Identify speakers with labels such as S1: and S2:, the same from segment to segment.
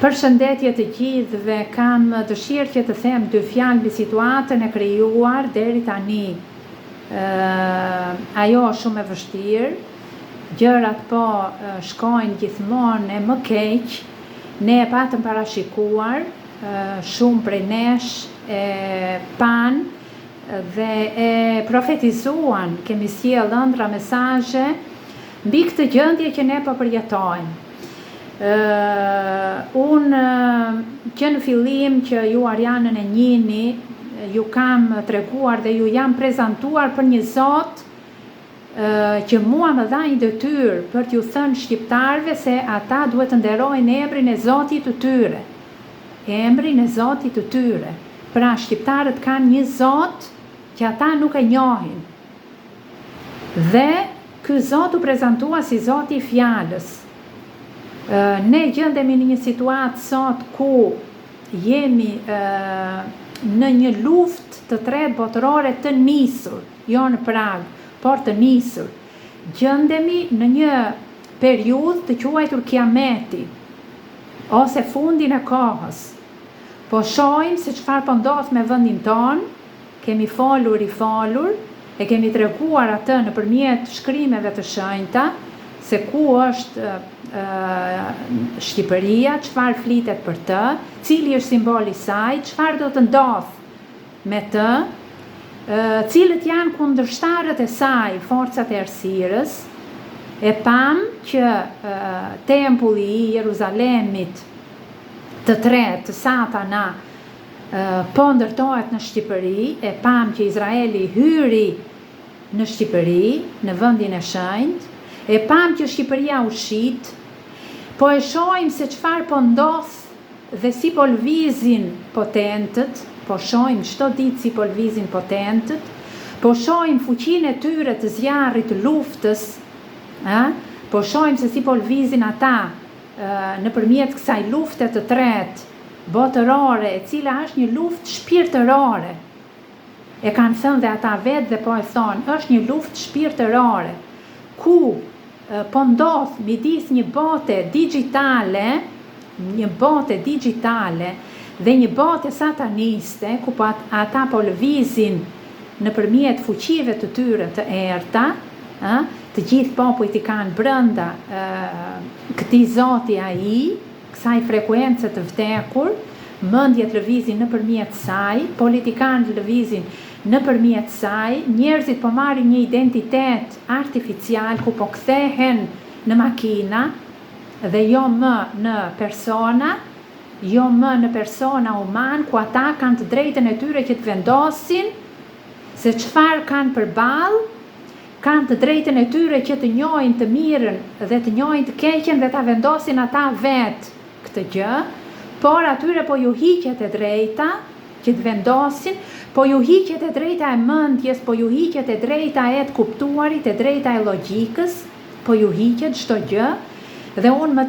S1: Përshëndetje të gjithëve, kam dëshirë që të them dy fjalë mbi situatën e krijuar deri tani. Ajo është shumë e vështirë, gjërat po shkojnë gjithmonë e më keq. Ne e patëm parashikuar, shumë prej nesh e pan dhe e profetizuan, kemi sjellë ëndra mesazhe mbi këtë gjendje që ne po përjetojmë. Unë që në fillim që ju Arianën e njihni, ju kam treguar dhe ju jam prezantuar për një Zot që mua më dha një detyrë për t'ju thënë shqiptarëve se ata duhet të nderojnë emrin e Zotit të tyre. Emrin e Zotit të tyre. Pra shqiptarët kanë një Zot që ata nuk e njohin. Dhe ky Zot u prezantua si Zoti i fjalës. Ne gjendemi në një situatë sot ku jemi në një luftë të tretë botërore të nisur, jo në prag, por të nisur. Gjendemi në një periudhë të quajtur kiameti, ose fundin e kohës. Po shohim se çfarë po ndodh me vendin ton, kemi folur i folur, e kemi treguar atë nëpërmjet shkrimeve të shenjta, se ku është Shqipëria, çfarë flitet për të, cili është simboli i saj, çfarë do të ndodh me të, cilët janë kundërshtarët e saj, forcat e errësirës. E pam që tempulli i Jeruzalemit të tretë të Satana po ndërtohet në Shqipëri, e pam që Izraeli hyri në Shqipëri, në vendin e shenjtë, e pam që Shqipëria u shit, po e shohim se çfarë po ndodh dhe si po lvizin potentët, po shohim çdo ditë si po lvizin potentët, po shohim fuqinë e tyre të zjarrit të luftës, po shohim se si po lvizin ata nëpërmjet kësaj lufte të tretë botërore, e cila është një luftë shpirtërore. E kanë thënë dhe ata vetë dhe po e thonë, është një luftë shpirtërore, ku po ndodh midis një bote digjitale dhe një bote sataniste, ku ata po lëvizin nëpërmjet fuqive të tyre të errta, të gjithë popujt i kanë brenda këtij Zoti ai, kësaj frekuencë të vdekur, mendjet lëvizin nëpërmjet saj, politikanët lëvizin nëpërmjet saj, njerëzit po marrin një identitet artificial ku po kthehen në makina dhe jo më në persona human, ku ata kanë të drejtën e tyre që të vendosin se çfarë kanë përballë, kanë të drejtën e tyre që të njohin të mirën dhe të njohin të keqen dhe ta vendosin ata vetë këtë gjë, por atyre po ju hiqet e drejta që të vendosin, po ju hiqet e drejta e mendjes, po ju hiqet e drejta e të kuptuarit, e drejta e logjikës, po ju hiqet çdo gjë, dhe unë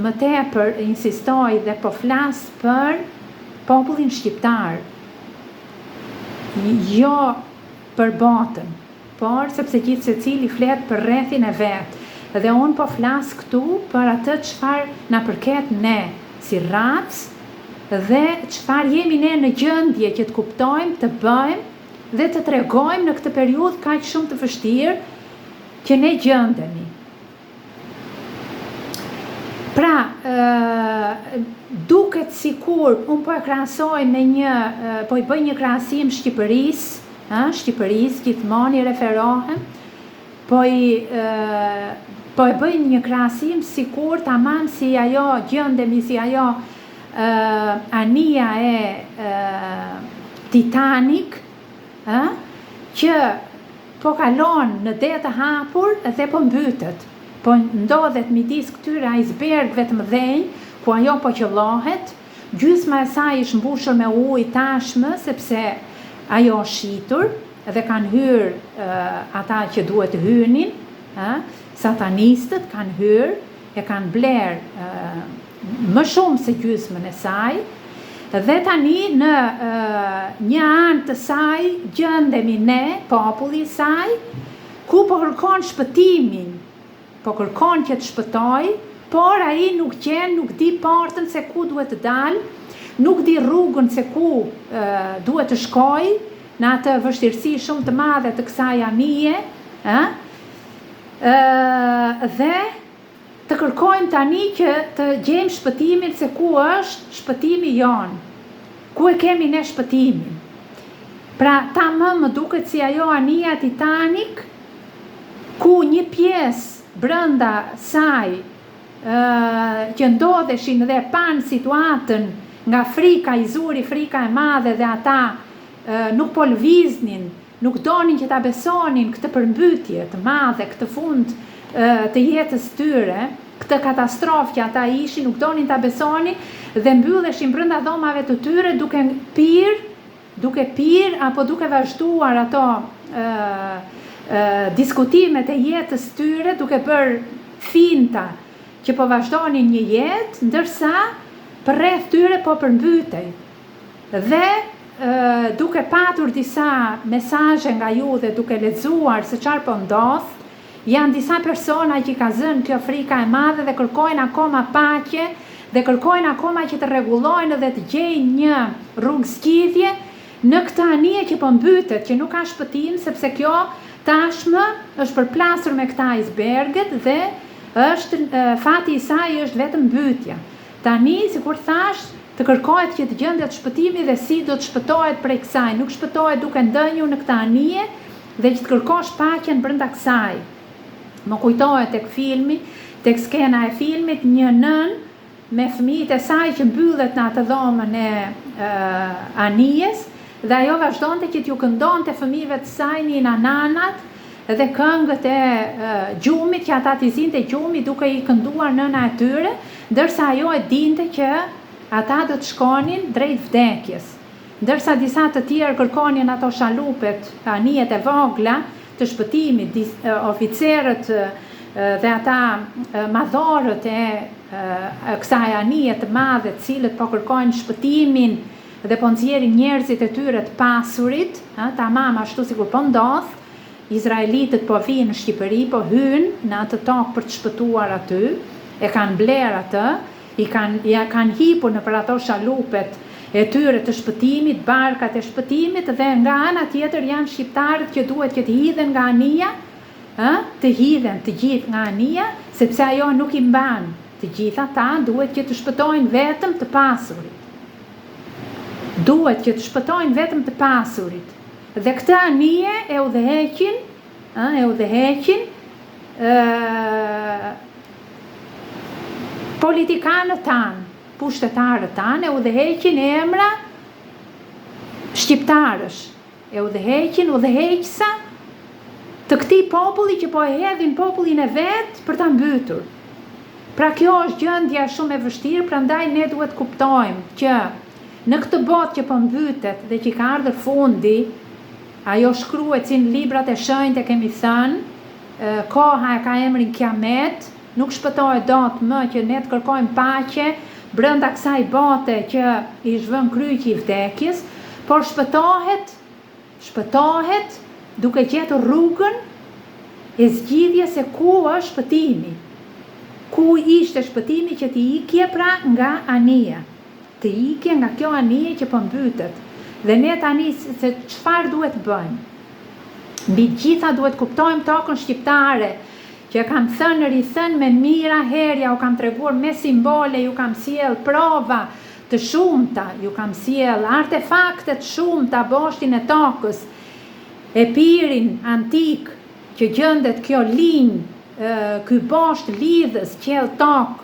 S1: më tepër insistoj dhe po flas për popullin shqiptar, jo për botën, por sepse gjithë secili flet për rrethin e vet. Dhe unë po flas këtu për atë çfarë na përket ne si racë, dhe çfarë jemi ne në gjendje që të kuptojmë, të bëjmë dhe të tregojmë në këtë periudhë kaq shumë të vështirë që ne gjendemi. Pra, duket sikur unë po e krahasoj me po i bëj një krahasim Shqipërisë, gjithmonë i referohem, po e bëj një krahasim sikur tamam si ajo gjendemi, si ajo anija e Titanic, që po kalon në det të hapur dhe po mbytet, po ndodhet midis këtyre icebergëve të mëdhenj, ku ajo po qellohet, gjysma e saj është mbushur me ujë tashmë sepse ajo është shitur dhe kanë hyrë ata që duhet të hynin, satanistët kanë hyrë, e kanë blerë më shumë se gjysmën e saj, dhe tani në një anë të saj gjendemi ne, populli i saj, ku po kërkon shpëtimin, po kërkon që të shpëtoj, por ai nuk gjen, nuk di portën se ku duhet të dalë, nuk di rrugën se ku duhet të shkojë në atë vështirësi shumë të madhe të kësaj anije, dhe të kërkojmë tani që të gjejmë shpëtimin se ku është shpëtimi jonë, ku e kemi ne shpëtimin. Pra më duket si ajo anija Titanic, ku një pjesë brenda saj që ndodheshin dhe pan situatën nga frika i zuri, frika e madhe dhe ata nuk po lëviznin, nuk donin që ta besonin këtë përmbytje të madhe, këtë fund të jetës tyre, këtë katastrofë që ata ishin, nuk donin ta besonin dhe mbylleshin brenda dhomave të tyre duke pirë apo duke vazhduar ato diskutimet e jetës tyre, duke bërë finta që po vazhdonin një jetë, ndërsa përreth tyre po përmbytej. Dhe duke patur disa mesazhe nga ju dhe duke lexuar se çfarë po ndodh, janë disa persona që ka zënë kjo frika e madhe dhe kërkojnë akoma paqe dhe kërkojnë akoma që të rregullojnë dhe të gjejnë një rrugë zgjidhje në këtë anije që po mbytet, që nuk ka shpëtim, sepse kjo tashmë është përplasur me këta iceberget dhe fati i saj është vetëm mbytja. Tani, sikur thash, të kërkohet që të gjendet shpëtimi dhe si do të shpëtohet prej kësaj. Nuk shpëtohet duke ndënjur në këtë anije dhe që të kërkosh paqen brenda kësaj. Më kujtohet tek filmi, tek skena e filmit, një nën me fëmijët e saj që mbyllet në atë dhomën e anijes dhe ajo vazhdonte që t'ju këndonte fëmijëve të saj një nanat dhe këngët e gjumit, që ata t'i zinte gjumi duke i kënduar nëna e tyre, ndërsa ajo e dinte që ata do të shkonin drejt vdekjes. Ndërsa disa të tjerë kërkonin ato shalupet, anijet e vogla të shpëtimit, oficerët dhe ata madhorët e kësaj anije të madhe, të cilët po kërkojnë shpëtimin dhe po nxjerrin njerëzit e tyre të pasurit, tamam ashtu sikur po ndodh, izraelitët po vinë në Shqipëri, po hynë në atë tokë për të shpëtuar aty, e kanë bler atë, kanë hipur në për ato shalupet e tyre të shpëtimit, barkat e shpëtimit, dhe nga ana tjetër janë shqiptarët që duhet që të hidhen nga anija, të hidhen të gjithë nga anija, sepse ajo nuk i mban të gjitha ta, duhet që të shpëtojnë vetëm të pasurit. Duhet që të shpëtojnë vetëm të pasurit. Dhe këtë anije e udhëheqin politikanët tanë, pushtetarët tanë, e udhëheqin emra shqiptarësh, e udhëheqsa të këtij populli që po e hedhin popullin e vet për ta mbytur. Pra kjo është gjendja shumë e vështirë, prandaj ne duhet kuptojmë që në këtë botë që po mbytet dhe që ka ardhur fundi, ajo shkruhet si në librat e shenjtë, kemi thënë, koha e ka emrin Kiamet, nuk shpëtohet dot më që ne të kërkojmë paqe brenda kësaj bote që i zhvon kryqi i vdekjes, por shpëtohet duke gjetur rrugën e zgjidhjes se ku është shpëtimi. Ku ishte shpëtimi që t'i ikje pra nga anija, të ikje nga kjo anije që po mbytet. Dhe ne tani se çfarë duhet bëjmë? Mbi gjitha duhet kuptojmë tokën shqiptare, që kam thënë rithën me mira herja, u kam treguar me simbole, ju kam sjell prova të shumta, ju kam sjell artefakte të shumta, boshtin e tokës, epirin antik që gjendet kjo linj, ky bosht lidhës qell tokë,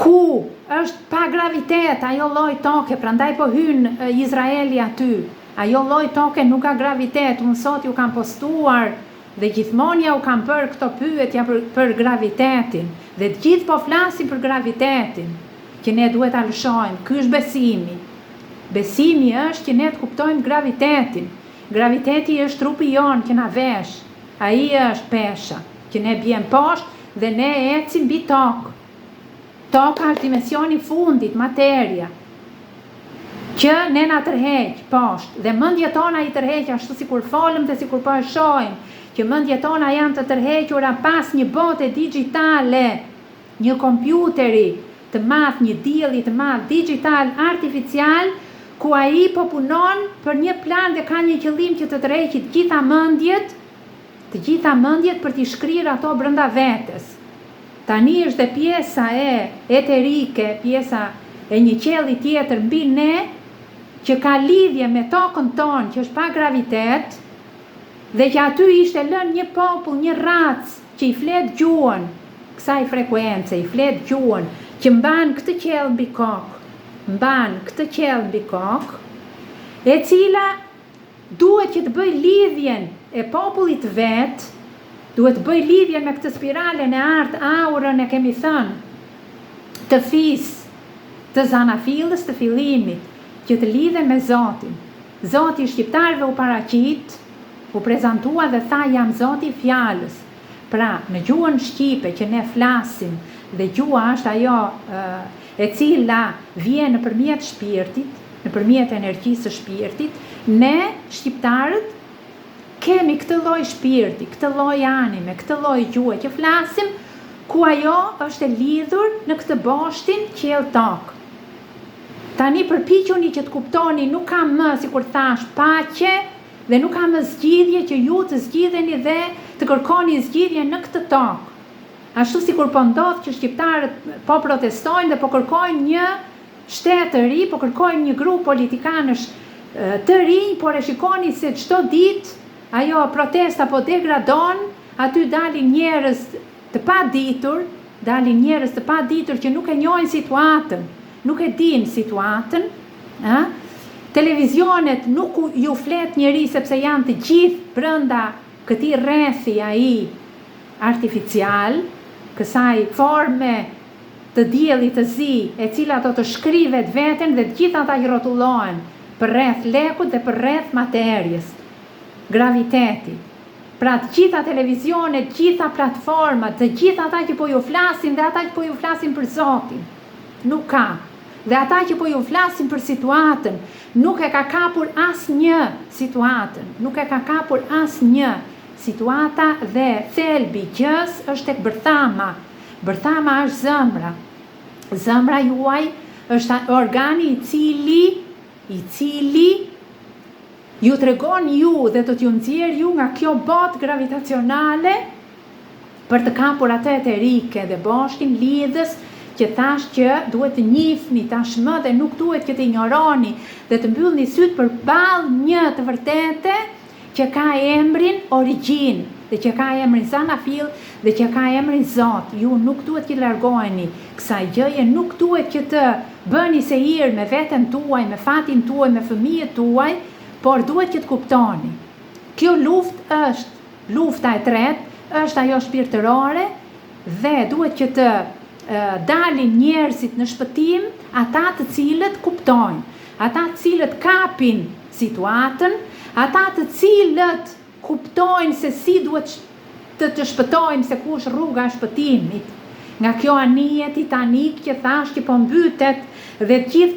S1: ku është pa gravitet ajo lloj toke, prandaj po hyn Izraeli aty. Ajo lloj toke nuk ka gravitet. Unë sot ju kam postuar dhe gjithmonë ja u kam bërë këto pyetja për gravitetin. Dhe të gjithë po flasin për gravitetin, që ne duhet ta lëshojmë. Ky është besimi. Besimi është që ne të kuptojmë gravitetin. Graviteti është trupi jon që na vesh. Ai është pesha, që ne bjem poshtë dhe ne ecim mbi tokë. Toka është dimensioni fundit, materia, që ne na tërheq poshtë, dhe mendja tona i tërheq ashtu sikur folëm dhe sikur po e shohim, që mendja tona janë të tërhequra pas një bote digjitale, një kompjuteri të madh, një dielli të madh digital artificial, ku ai po punon për një plan dhe ka një qëllim që të tërheqë të gjitha mendjet për t'i shkrirë ato brenda vetes. Tani është dhe pjesa e eterike, pjesa e një qielli tjetër mbi ne, që ka lidhje me tokën tonë, që është pa gravitet, dhe që aty ishte lënë një popull, një racë që i flet gjuhën kësaj frekuence, i flet gjuhën, që mban këtë qiell mbi kokë, e cila duhet që të bëj lidhjen e popullit vet, duhet të bëj lidhjen me këtë spiralen e artë, aurën e kemi thënë, të fis, të zanafillës, të fillimit, që të lidhe me Zotin. Zoti shqiptarëve u paraqit, u prezantua dhe tha jam Zoti i fjalës. Pra, në gjuhën shqipe që ne flasim, dhe gjuha është ajo e cila vjen nëpërmjet shpirtit, nëpërmjet energjisë së shpirtit, ne shqiptarët kemi këtë lloj shpirti, këtë lloj anime, këtë lloj gjuhe që flasim, ku ajo është e lidhur në këtë boshtin qiell tokë. Tani përpiquni që të kuptoni, nuk ka më, sikur thash, paqe dhe nuk ka më zgjidhje që ju të zgjidheni dhe të kërkoni zgjidhje në këtë tokë. Ashtu sikur po ndodh që shqiptarët po protestojnë dhe po kërkojnë një shtet të ri, po kërkojnë një grup politikanësh të rinj, por e shikoni se çdo ditë ajo protesta po degradon, aty dalin njerëz të paditur që nuk e njohin situatën. Nuk e din situatën, televizionet nuk ju flet njëri sepse janë të gjithë brenda këtij rrethi ai artificial, kësaj forme të diellit të zi, e cila do të shkrivet veten dhe të gjitha ata që rrotullohen për rreth lekut dhe për rreth materjes, graviteti. Pra të gjitha televizionet, të gjitha platformat, të gjitha ata që po ju flasin dhe ata që po ju flasin për Zotin, nuk ka. Dhe ata që po ju flasin për situatën, nuk e ka kapur asnjë situatën, nuk e ka kapur asnjë situata dhe thelbi gjës është tek bërthama. Bërthama është zëmra. Zëmra juaj është organi i cili ju tregon ju dhe do t'ju nxjerr ju nga kjo botë gravitacionale për të kapur atë eterike dhe boshtin lidhës që thash që duhet të njihni tashmë dhe nuk duhet që të ignoroni dhe të mbyllni syt përballë një të vërtete që ka emrin origjinë dhe që ka emrin Zanafill dhe që ka emrin Zot. Ju nuk duhet që të largoheni kësaj gjëje, nuk duhet që të bëni se hir me veten tuaj, me fatin tuaj, me fëmijët tuaj, por duhet që të kuptoni. Kjo luftë është lufta e tretë, është ajo shpirtërore dhe duhet që të dalin njerëzit në shpëtim, ata të cilët kuptojnë, ata të cilët kapin situatën, ata të cilët kuptojnë se si duhet të shpëtojnë, se ku është rruga e shpëtimit. Nga kjo anije titanik që thash që po mbytet dhe të gjithë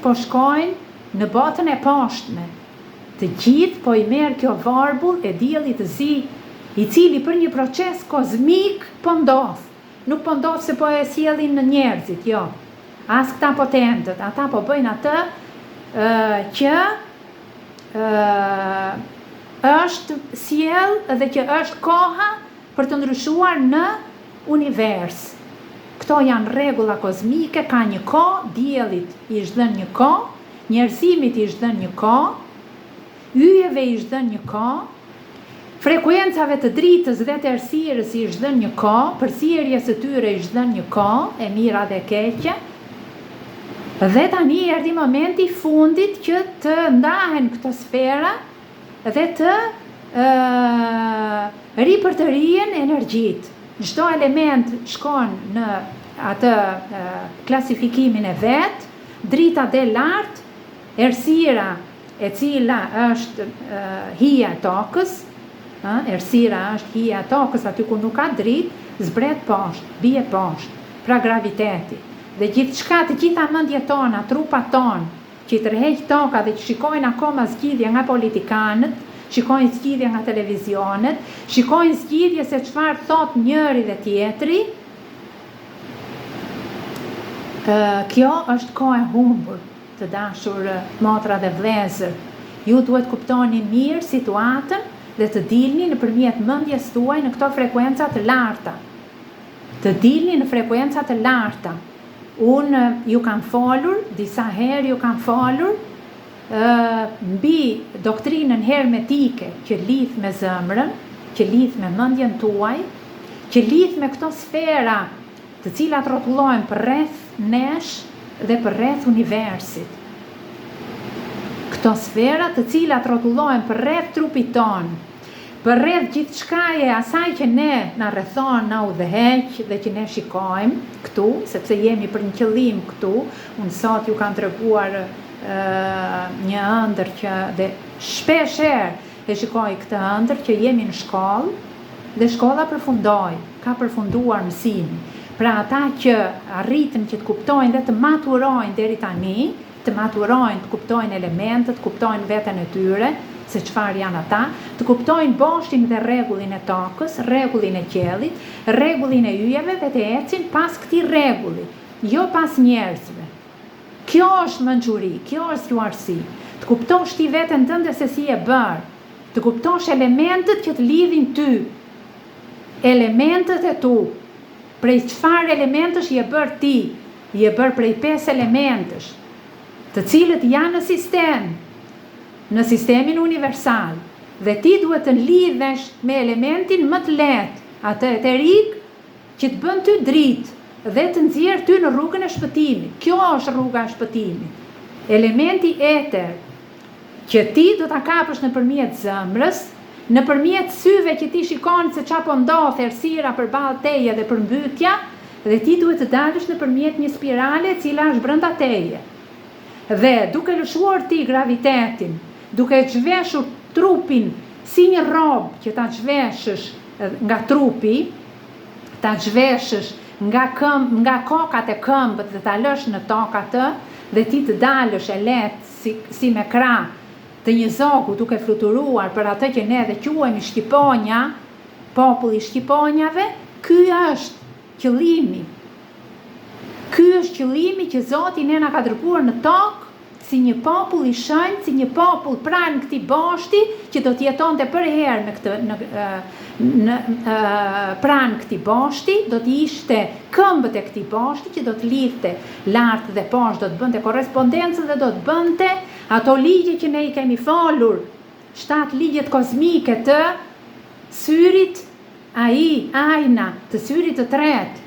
S1: po shkojnë në botën e poshtme. Të gjithë po i merr kjo varbull e diellit të zi, i cili për një proces kozmik po ndodh. Nuk po ndodh se po e sjellin në njerëzit, jo. As këta potentët, ata po bëjnë atë që është sjell dhe që është koha për të ndryshuar në univers. Këto janë rregulla kozmike, ka një kohë, diellit i është dhënë një kohë, njerëzimit i është dhënë një kohë, yjeve i është dhënë një kohë, frekuencave të dritës dhe të errësirës i është dhënë një kohë, përsierjes së tyre i është dhënë një kohë, e mira dhe e keqe. Dhe tani erdhi momenti i fundit që të ndahen këto sfera dhe të ripërtërien energjitë. Çdo element shkon në atë klasifikimin e vet, drita del lart, errësira e cila është hija e tokës, errësira është hija e tokës, aty ku nuk ka dritë, zbret poshtë, bie poshtë, pra graviteti. Dhe gjithçka, të gjitha mendjet tona, trupat tonë, që i tërheq toka dhe që shikojnë akoma zgjidhje nga politikanët, shikojnë zgjidhje nga televizionet, shikojnë zgjidhje se çfarë thot njëri dhe tjetri. Kjo është kohë e humbur, të dashur motra dhe vëllezër. Ju duhet kuptoni mirë situatën dhe të dilni nëpërmjet mendjes tuaj në këto frekuenca të larta. Të dilni në frekuenca të larta. Unë ju kam folur, disa herë ju kam folur mbi doktrinën hermetike që lidh me zemrën, që lidh me mendjen tuaj, që lidh me këto sfera të cilat rrotullohen përreth nesh dhe përreth universit. Këto sfera të cilat rrotullohen përreth trupit ton, përreth gjithçkaje asaj që ne na rrethon, na udhëheq dhe që ne shikojmë këtu, sepse jemi për një qëllim këtu. Unë sot ju kam treguar një ëndër që dhe shpesh herë e shikoj këtë ëndër që jemi në shkollë dhe shkolla përfundoi, ka përfunduar mësimi. Pra ata që arritën që të kuptojnë dhe të maturojnë deri tani, të maturojnë, të kuptojnë elementet, të kuptojnë veten e tyre, se çfarë janë ata, të kuptojnë boshtin dhe rregullin e tokës, rregullin e qiellit, rregullin e yjeve dhe të ecin pas këtij rregulli, jo pas njerëzve. Kjo është mençuri, kjo është thuarsi. Të kuptosh ti veten tënde se si e bër, të kuptosh elementet që të lidhin ty, elementet e tu. Prej çfarë elementesh je bër ti? Je bër prej 5 elementesh, të cilët janë në sistem, në sistemin universal, dhe ti duhet të lidhesh me elementin më të lehtë, atë eterik që të bën ty dritë dhe të nxjerr ty në rrugën e shpëtimit. Kjo është rruga e shpëtimit. Elementi eter që ti do ta kapësh nëpërmjet zemrës, nëpërmjet syve që ti shikon se çfarë po ndodh errësira përballë teje dhe përmbytja, dhe ti duhet të dalësh nëpërmjet një spirale e cila është brenda teje. Dhe duke lëshuar ti gravitetin, duke zhveshur trupin si një rrobë që ta zhveshësh nga trupi, ta zhveshësh nga kokat e këmbët dhe ta lësh në tokë atë, dhe ti të dalësh e lehtë si me krah të një zogu duke fluturuar për atë që ne dhe quajmë shqiponja, populli shqiponjave. Ky është qëllimi. Ky është qëllimi që Zoti ne na ka dërguar në tokë si një popull i shenjtë, si një popull pranë këtij boshti që do të jetonte përherë me këtë pranë këtij boshti, do të ishte këmbët e këtij boshti që do të lidhte lart dhe poshtë, do të bënte korrespondencë dhe do të bënte ato ligje që ne i kemi folur, 7 ligjet kozmike të syrit ajna, të syrit të tretë.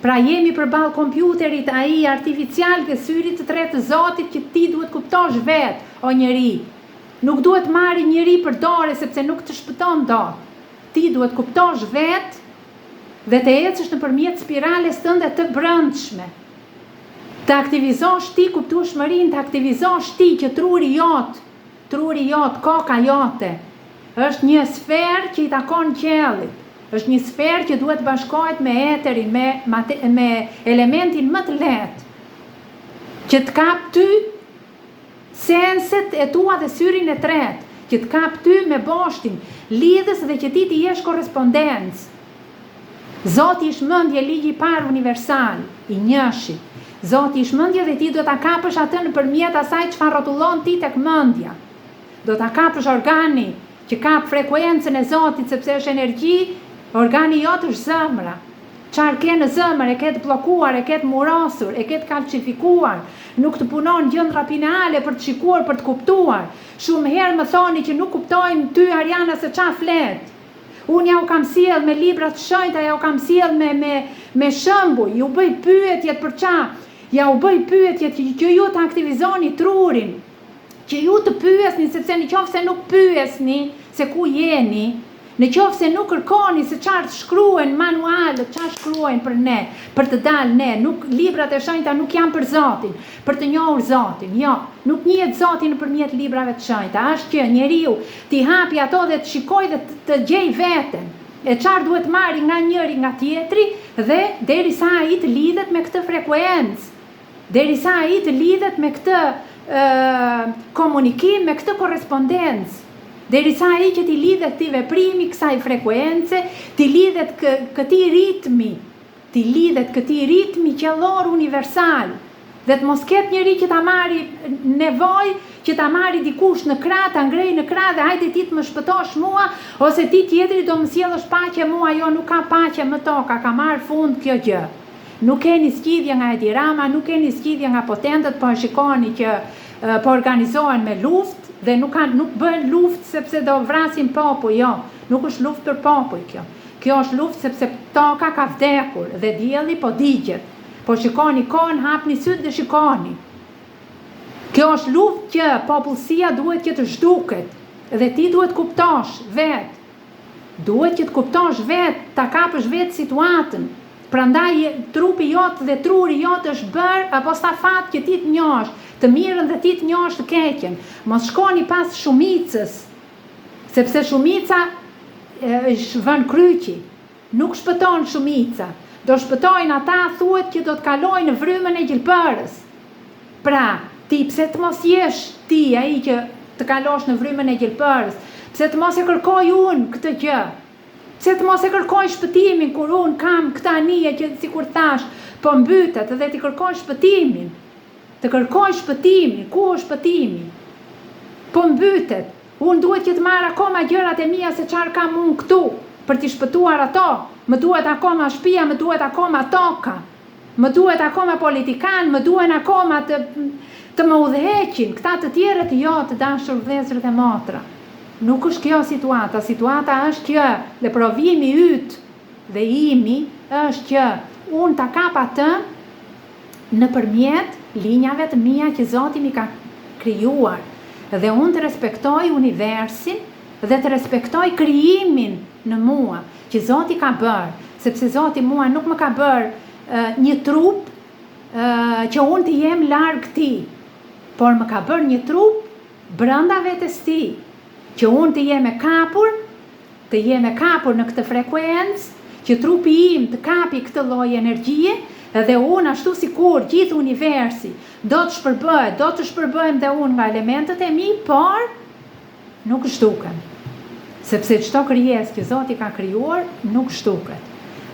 S1: Pra jemi përballë kompjuterit AI artificial dhe syrit të tretë të Zotit që ti duhet kuptosh vetë, o njeri. Nuk duhet marri njeri për dore sepse nuk të shpëton dot. Ti duhet kuptosh vetë dhe të ecësh nëpërmjet spirales tënde të brendshme. Të aktivizosh ti kuptueshmërinë, të aktivizosh ti që truri jot, koka jote, është një sferë që i takon qiellit. Është një sferë që duhet bashkohet me eterin, me elementin më të lehtë, që të kap ty senset e tua dhe syrin e tretë, që të kap ty me boshtin, lidhës dhe që ti të jesh korrespondencë. Zoti i shmendje ligji i parë universal, i njëshit. Zoti i shmendje dhe ti do ta kapësh atë nëpërmjet asaj çfarë rrotullon ti tek mendja. Do ta kapësh organi që kap frekuencën e Zotit sepse është energji. Organi jot është zemra. Çfarë ke në zemër e ke të bllokuar, e ke të murosur, e ke të kalcifikuar, nuk të punon gjendra pineale për të shikuar, për të kuptuar. Shumë herë më thoni që nuk kuptojnë ty Ariana se çfarë flet. Unë ja u kam sjell me libra të shenjta, ja u kam sjell me shembuj, ju bëj pyetje për çfarë. Ja u bëj pyetje që ju të aktivizoni trurin, që ju të pyesni sepse nëse nuk pyesni se ku jeni, nëse nuk kërkoni se çfarë shkruajnë manualët, çfarë shkruajnë për ne, për të dalë ne, nuk librat e shenjta nuk janë për Zotin, për të njohur Zotin. Jo, nuk njihet Zoti nëpërmjet librave të shenjta. Është që njeriu t'i hapi ato dhe të shikojë dhe të gjej veten. E çfarë duhet marri nga njëri nga tjetri dhe derisa ai të lidhet me këtë frekuencë, derisa ai të lidhet me këtë komunikim, me këtë korrespondencë. Derisa ai që ti lidhet këtij veprimi, kësaj frekuence, ti lidhet këtij ritmi, ti lidhet këtij ritmi qellor universal. Dhe të mos ketë njëri që ta marri nevojë, që ta marri dikush në krah, ta ngrej në krah dhe hajde ti të më shpëtosh mua, ose ti tjetri do më sjellësh paqe mua, jo nuk ka paqe më toka, ka marrë fund kjo gjë. Nuk keni zgjidhje nga Edi Rama, nuk keni zgjidhje nga potentët, po shikoni që po organizohen me luftë dhe nuk bën luftë sepse do vrasin popull, jo, nuk është luftë për popull kjo. Kjo është luftë sepse toka ka vdekur dhe dielli po digjet. Po shikoni kohën, hapni sytë dhe shikoni. Kjo është luftë që popullsia duhet që të zhduket dhe ti duhet kuptosh vetë. Duhet që të kuptosh vetë, ta kapësh vetë situatën. Prandaj trupi jot dhe truri jot është bërë apostafat që ti të njohësh, të mirën dhe ti të njohësh të keqen. Mos shkoni pas shumicës, sepse shumica është vën kryqi. Nuk shpëton shumica. Do shpëtojnë ata thuhet që do të kalojnë në frymën e gjilpërës. Pra, ti pse të mos jesh ti ai që të kalosh në frymën e gjilpërës? Pse të mos e kërkoj unë këtë gjë? Pse të mos e kërkoj shpëtimin kur unë kam këtë anije që sikur thash, po mbytet dhe ti kërkoj shpëtimin. Të kërkoj shpëtimin, ku është shpëtimi? Po mbytet. Unë duhet që të marr akoma gjërat e mia se çfarë kam unë këtu për t'i shpëtuar ato. Më duhet akoma shtëpia, më duhet akoma toka. Më duhet akoma politikan, më duhen akoma të më udhëheqin, këta të tjerët jo, të dashur vëllezër dhe motra. Nuk është kjo situata. Situata është që dhe provimi yt dhe imi është që unë ta kap atë nëpërmjet linjave të mia që Zoti mi ka krijuar. Dhe unë të respektoj universin dhe të respektoj krijimin në mua që Zoti ka bërë, sepse Zoti mua nuk më ka bërë një trup që unë të jem larg tij, por më ka bërë një trup brenda vetes tij, që unë të jem e kapur në këtë frekuencë, që trupi im të kapi këtë lloj energjie, dhe unë ashtu sikur gjithë universi do të shpërbëhem dhe unë nga elementet e mi, por nuk zhduken. Sepse çdo krijesë që Zoti ka krijuar nuk zhduket.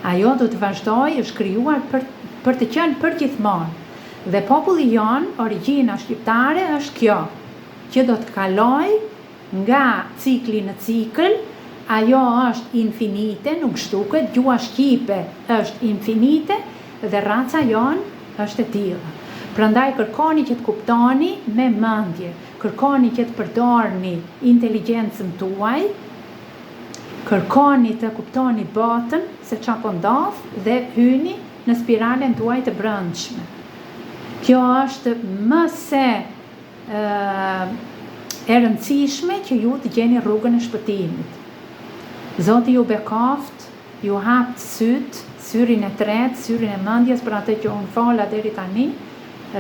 S1: Ajo do të vazhdojë, është krijuar për të qenë përgjithmonë. Dhe populli jon, origjina shqiptare është kjo, që do të kalojë nga cikli në cikël, ajo është infinite, nuk zhduket, gjua shqipe është infinite dhe raca jon është e tilla. Prandaj kërkoni që të kuptoni me mendje, kërkoni që të përdorni inteligjencën tuaj, kërkoni të kuptoni botën se çfarë po ndodh dhe hyni në spiralen tuaj të brendshme. Kjo është më se e rëndësishme që ju të gjeni rrugën e shpëtimit. Zoti ju bekoft, ju hapt syt, syrin e tretë, syrin e mendjes për atë që unë fola deri tani,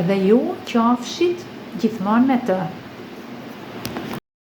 S1: dhe ju qofshit gjithmonë me të.